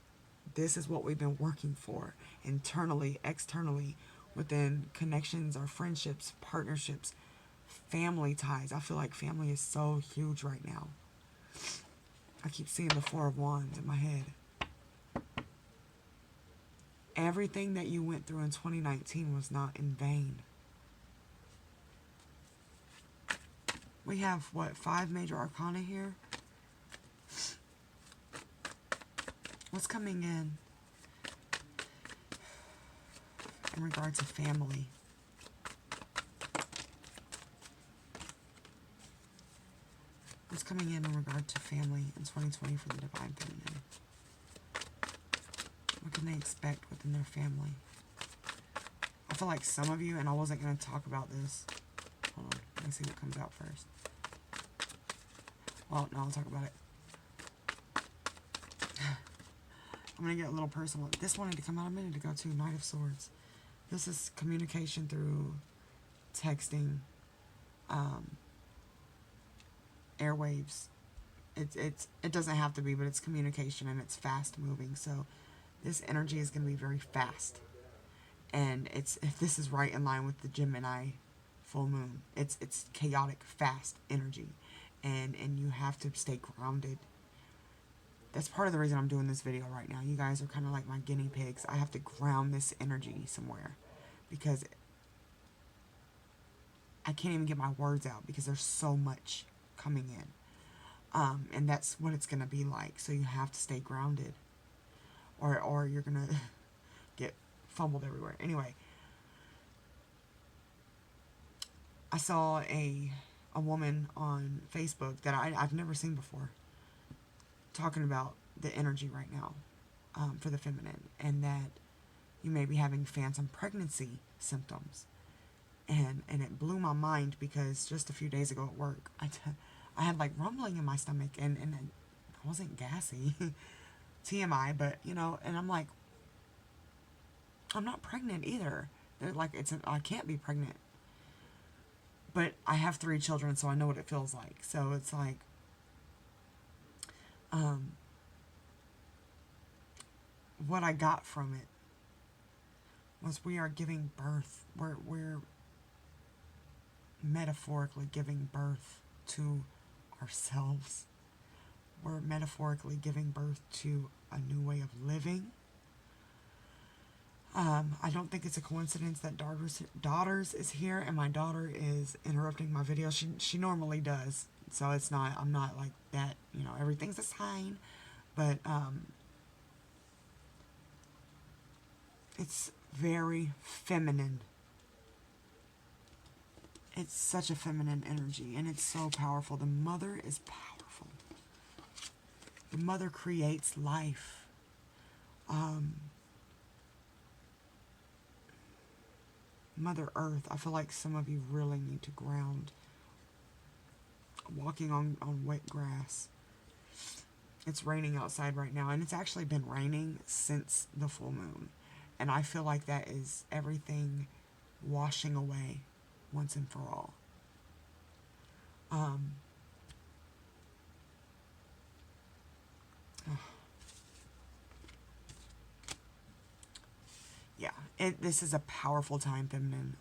this is what we've been working for. Internally, externally, within connections or friendships, partnerships, family ties. I feel like family is so huge right now. I keep seeing the Four of Wands in my head. Everything that you went through in 2019 was not in vain. We have, what, 5 major arcana here? What's coming in regard to family? What's coming in regard to family in 2020 for the Divine Feminine? What can they expect within their family? I feel like some of you, and I wasn't going to talk about this. Hold on, let me see what comes out first. Well, no, I'll talk about it. I'm going to get a little personal. This wanted to come out a minute ago too, Knight of Swords. This is communication through texting, airwaves. It doesn't have to be, but it's communication and it's fast moving. So this energy is going to be very fast. And if this is right in line with the Gemini full moon, it's chaotic, fast energy. And you have to stay grounded. That's part of the reason I'm doing this video right now. You guys are kind of like my guinea pigs. I have to ground this energy somewhere because I can't even get my words out because there's so much coming in. And that's what it's going to be like. So you have to stay grounded or you're going to get fumbled everywhere. Anyway, I saw a woman on Facebook that I've never seen before talking about the energy right now for the feminine, and that you may be having phantom pregnancy symptoms. And it blew my mind because just a few days ago at work, I had like rumbling in my stomach and I wasn't gassy. TMI, but and I'm like, I'm not pregnant either. They're like, I can't be pregnant. But I have 3 children, so I know what it feels like. So it's like, what I got from it was we are giving birth. We're metaphorically giving birth to ourselves. We're metaphorically giving birth to a new way of living. I don't think it's a coincidence that Daughters is here and my daughter is interrupting my video. She normally does, so it's not. I'm not like that. Everything's a sign, but it's very feminine. It's such a feminine energy, and it's so powerful. The mother is powerful. The mother creates life. Mother Earth, I feel like some of you really need to ground. Walking on wet grass. It's raining outside right now, and it's actually been raining since the full moon. And I feel like that is everything washing away once and for all. Yeah, this is a powerful time, feminine.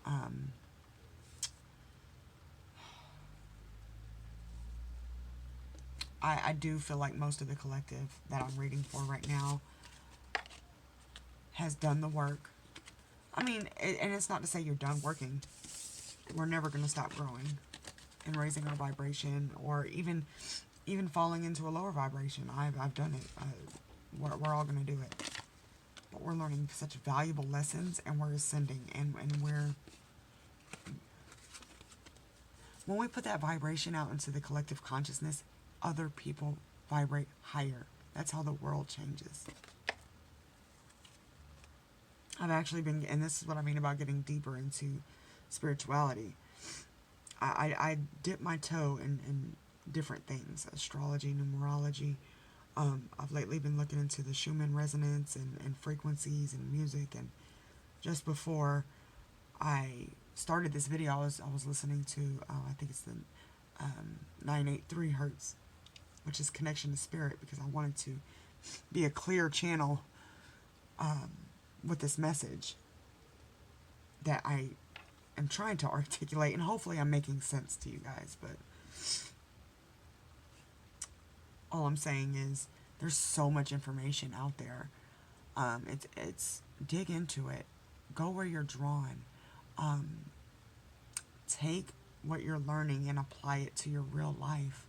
I do feel like most of the collective that I'm reading for right now has done the work. I mean, and it's not to say you're done working. We're never going to stop growing and raising our vibration, or even falling into a lower vibration. I've done it. We're all going to do it. But we're learning such valuable lessons, and we're ascending, and when we put that vibration out into the collective consciousness, other people vibrate higher. That's how the world changes. I've actually been, and this is what I mean about getting deeper into spirituality. I dip my toe in different things, astrology, numerology. I've lately been looking into the Schumann resonance and frequencies and music. And just before I started this video, I was listening to, I think it's the 983 hertz, which is connection to spirit, because I wanted to be a clear channel with this message that I am trying to articulate, and hopefully I'm making sense to you guys. But all I'm saying is there's so much information out there. It's dig into it. Go where you're drawn. Take what you're learning and apply it to your real life.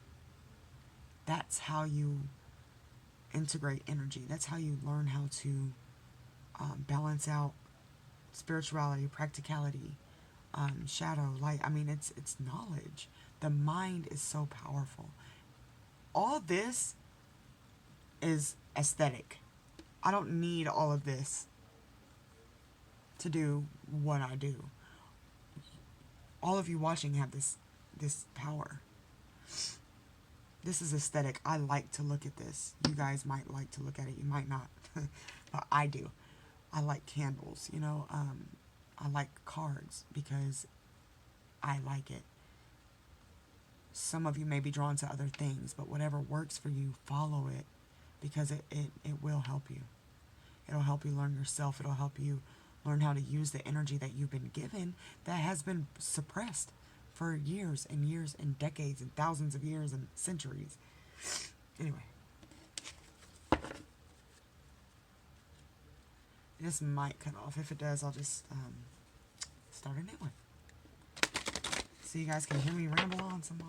That's how you integrate energy. That's how you learn how to balance out spirituality, practicality, shadow, light. I mean, it's knowledge. The mind is so powerful. All this is aesthetic. I don't need all of this to do what I do. All of you watching have this power. This is aesthetic. I like to look at this. You guys might like to look at it. You might not. But I do. I like candles, you know. I like cards because I like it. Some of you may be drawn to other things, but whatever works for you, follow it, because it will help you. It'll help you learn yourself. It'll help you learn how to use the energy that you've been given that has been suppressed for years and years and decades and thousands of years and centuries. Anyway. This might cut off. If it does, I'll just start a new one. So you guys can hear me ramble on some more.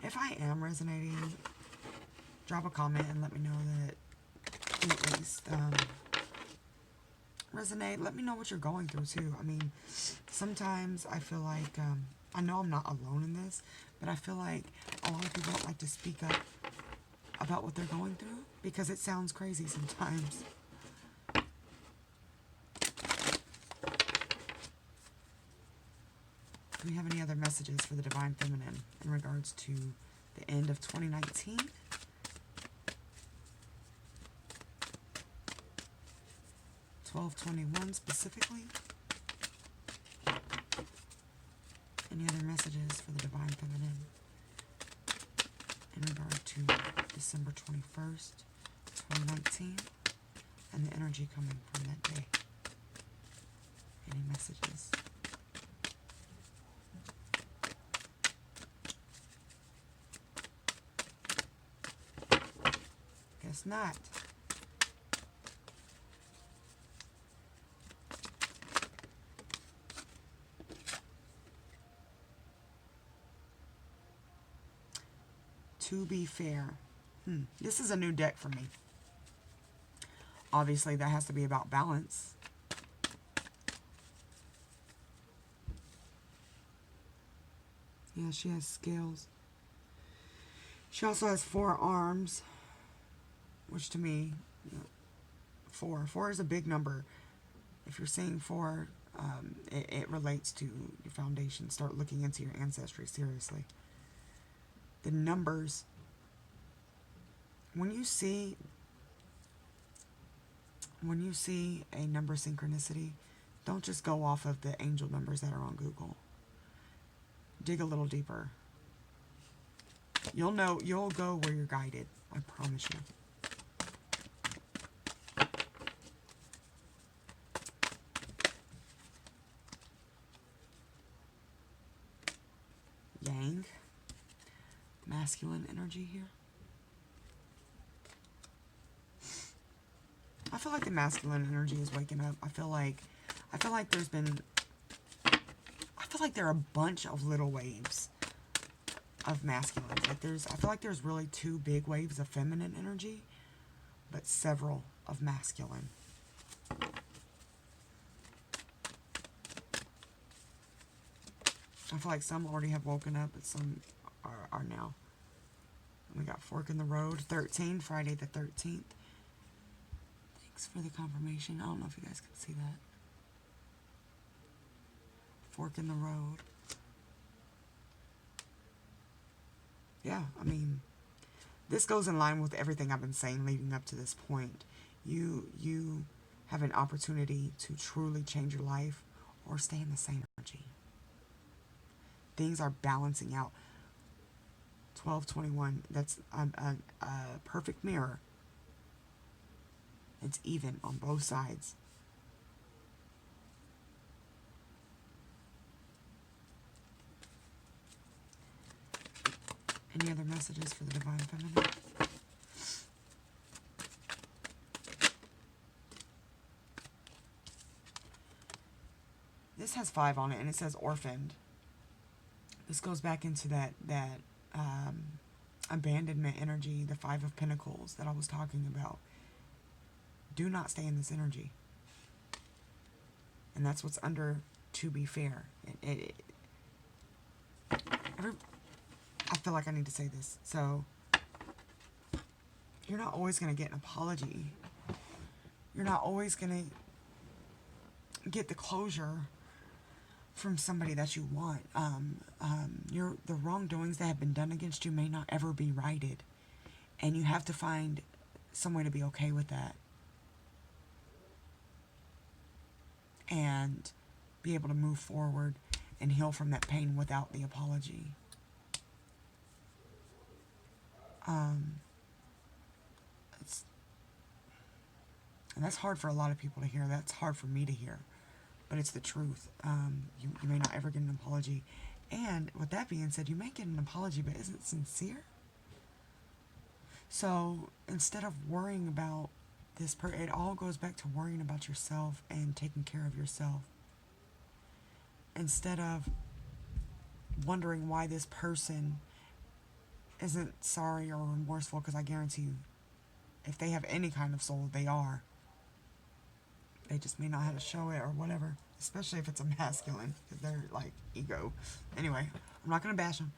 If I am resonating, drop a comment and let me know that you at least resonate. Let me know what you're going through too. I mean, sometimes I feel like, I know I'm not alone in this, but I feel like a lot of people don't like to speak up about what they're going through because it sounds crazy sometimes. Do we have any other messages for the Divine Feminine in regards to the end of 2019? $12.21 specifically? Any other messages for the Divine Feminine in regard to December 21st, 2019, and the energy coming from that day? Any messages? Guess not. To be fair. This is a new deck for me. Obviously, that has to be about balance. Yeah, she has scales. She also has 4 arms, which to me, you know, 4 is a big number. If you're saying 4, it relates to your foundation. Start looking into your ancestry seriously. The numbers, when you see a number synchronicity, don't just go off of the angel numbers that are on Google. Dig a little deeper. You'll go where you're guided. I promise you. Yang, masculine energy here. I feel like the masculine energy is waking up. I feel like there are a bunch of little waves of masculine. I feel like there's really 2 big waves of feminine energy, but several of masculine. I feel like some already have woken up, but some are now. We got fork in the road, 13, Friday the 13th. Thanks for the confirmation. I don't know if you guys can see that. Fork in the road. Yeah, I mean, this goes in line with everything I've been saying leading up to this point. You have an opportunity to truly change your life or stay in the same energy. Things are balancing out. 1221, that's a perfect mirror. It's even on both sides. Any other messages for the Divine Feminine? This has 5 on it, and it says orphaned. This goes back into that abandonment energy, the 5 of Pentacles that I was talking about. Do not stay in this energy. And that's what's under to be fair. I feel like I need to say this. So, you're not always going to get an apology. You're not always going to get the closure from somebody that you want. The wrongdoings that have been done against you may not ever be righted. And you have to find some way to be okay with that. And be able to move forward and heal from that pain without the apology. And that's hard for a lot of people to hear. That's hard for me to hear. But it's the truth. You may not ever get an apology. And with that being said, you may get an apology, but isn't it sincere? So instead of worrying about this, it all goes back to worrying about yourself and taking care of yourself. Instead of wondering why this person isn't sorry or remorseful, because I guarantee you, if they have any kind of soul, they are. They just may not know how to show it or whatever, especially if it's a masculine, because they're like ego. Anyway, I'm not going to bash them.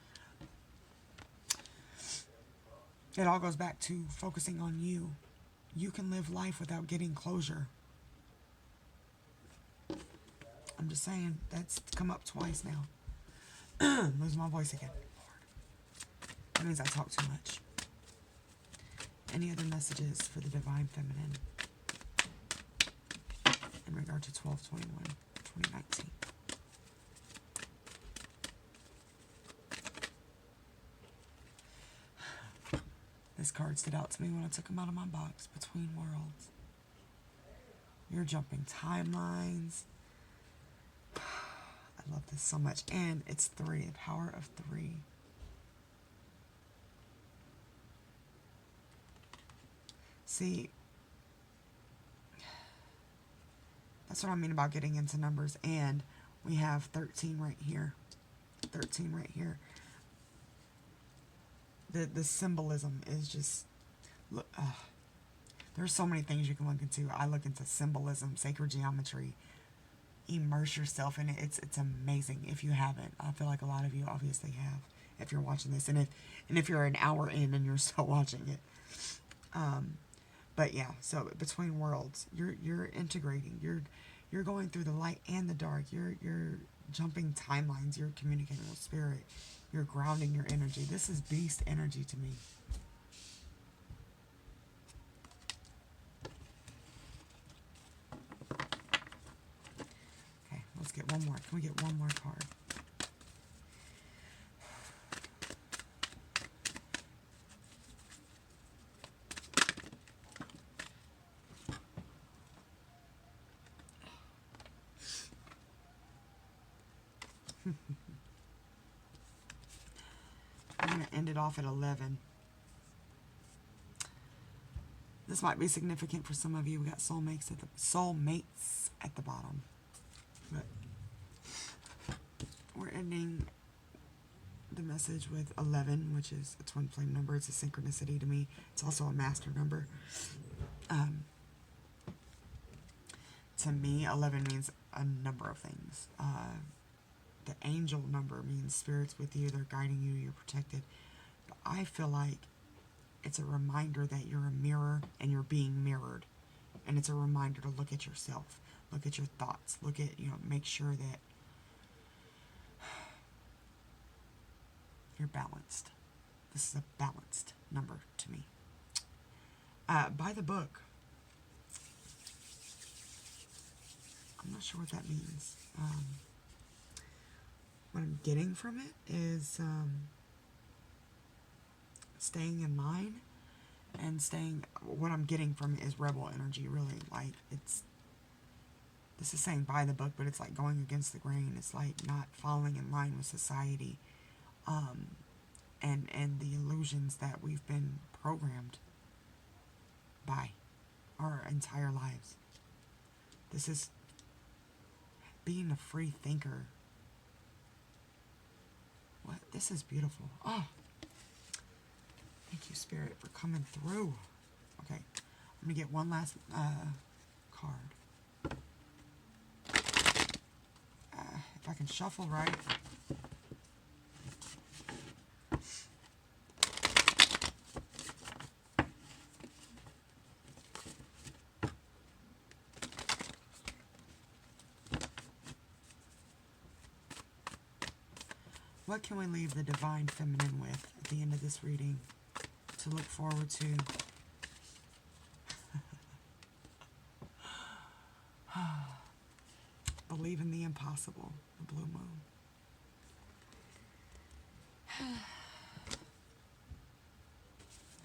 It all goes back to focusing on you. You can live life without getting closure. I'm just saying, that's come up twice now. Losing my voice again. Lord. That means I talk too much. Any other messages for the Divine Feminine in regard to 12/21/2019? This card stood out to me when I took them out of my box. Between Worlds. You're jumping timelines. I love this so much. And it's 3. The power of 3. See, that's what I mean about getting into numbers. And we have 13 right here. 13 right here. The symbolism is just... there's so many things you can look into. I look into symbolism, sacred geometry, immerse yourself in it. It's amazing if you haven't. I feel like a lot of you obviously have if you're watching this, and if you're an hour in and you're still watching it. But yeah, so between worlds, you're integrating. You're going through the light and the dark. You're jumping timelines. You're communicating with spirit. You're grounding your energy. This is beast energy to me. Okay, let's get one more. Can we get one more card? I'm going to end it off at 11. This might be significant for some of you. We got soulmates at the bottom. But we're ending the message with 11, which is a twin flame number. It's a synchronicity to me. It's also a master number. To me, 11 means a number of things. The angel number means spirits with you. They're guiding you. You're protected. But I feel like it's a reminder that you're a mirror and you're being mirrored. And it's a reminder to look at yourself. Look at your thoughts. Look at, make sure that you're balanced. This is a balanced number to me. By the book. I'm not sure what that means. What I'm getting from it is staying in line and what I'm getting from it is rebel energy, really. Like, this is saying by the book, but it's like going against the grain. It's like not following in line with society, and the illusions that we've been programmed by our entire lives. This is being a free thinker. What? This is beautiful. Oh, thank you, Spirit, for coming through. Okay, I'm gonna get one last card. If I can shuffle right. What can we leave the divine feminine with at the end of this reading to look forward to? Believe in the impossible, the blue moon.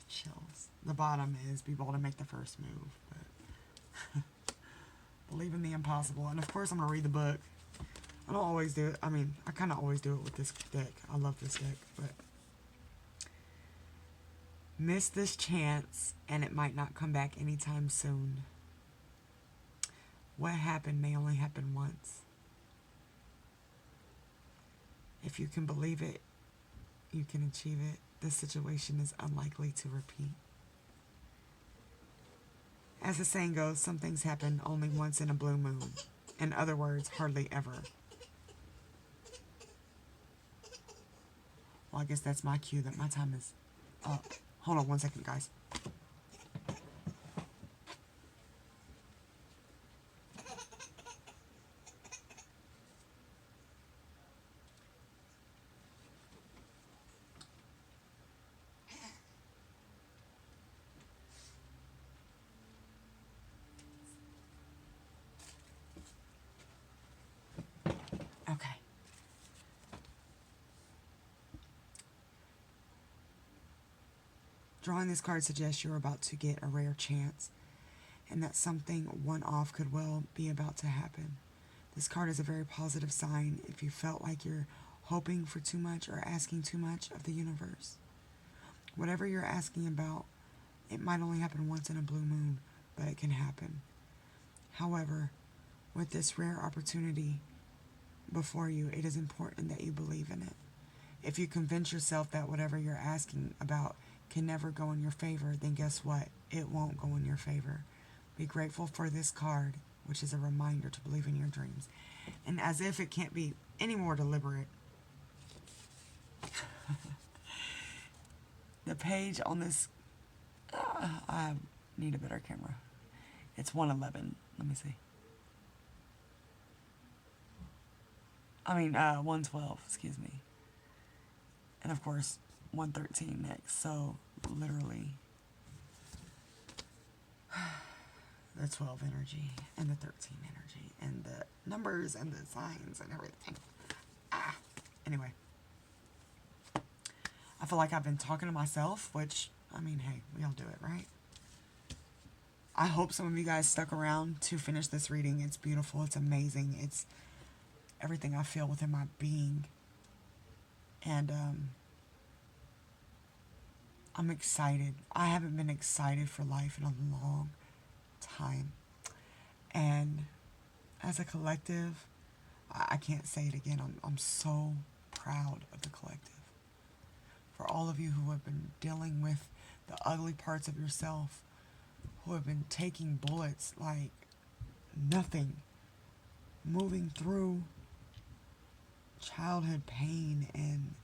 Chills. The bottom is be bold and make the first move. But believe in the impossible. And of course I'm going to read the book. I don't always do it. I mean, I kind of always do it with this deck. I love this deck, but miss this chance and it might not come back anytime soon. What happened may only happen once. If you can believe it, you can achieve it. This situation is unlikely to repeat. As the saying goes, some things happen only once in a blue moon. In other words, hardly ever. Well, I guess that's my cue that my time is up. Hold on one second, guys. Okay. Drawing this card suggests you're about to get a rare chance, and that something one-off could well be about to happen. This card is a very positive sign if you felt like you're hoping for too much or asking too much of the universe. Whatever you're asking about, it might only happen once in a blue moon, but it can happen. However, with this rare opportunity before you, it is important that you believe in it. If you convince yourself that whatever you're asking about can never go in your favor, then guess what? It won't go in your favor. Be grateful for this card, which is a reminder to believe in your dreams. And as if it can't be any more deliberate, the page on this, I need a better camera. It's 111. Let me see. 112, excuse me. And of course, 113 next. So, literally, the 12 energy and the 13 energy and the numbers and the signs and everything. Anyway. I feel like I've been talking to myself, which, hey, we all do it, right? I hope some of you guys stuck around to finish this reading. It's beautiful. It's amazing. It's everything I feel within my being. And I'm excited. I haven't been excited for life in a long time. And as a collective, I can't say it again. I'm so proud of the collective. For all of you who have been dealing with the ugly parts of yourself, who have been taking bullets like nothing, moving through childhood pain and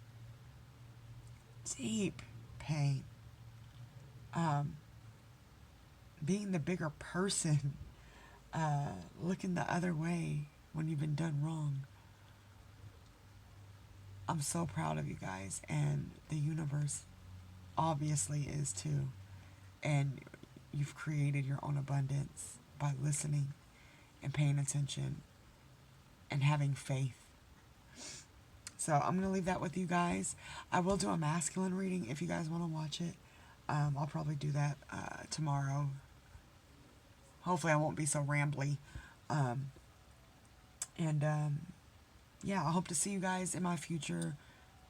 deep pain, being the bigger person, looking the other way when you've been done wrong. I'm so proud of you guys, and the universe obviously is too. And you've created your own abundance by listening and paying attention and having faith. So I'm going to leave that with you guys. I will do a masculine reading if you guys want to watch it. I'll probably do that tomorrow. Hopefully I won't be so rambly. Yeah, I hope to see you guys in my future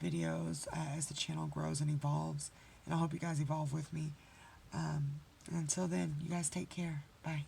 videos as the channel grows and evolves. And I hope you guys evolve with me. Until then, you guys take care. Bye.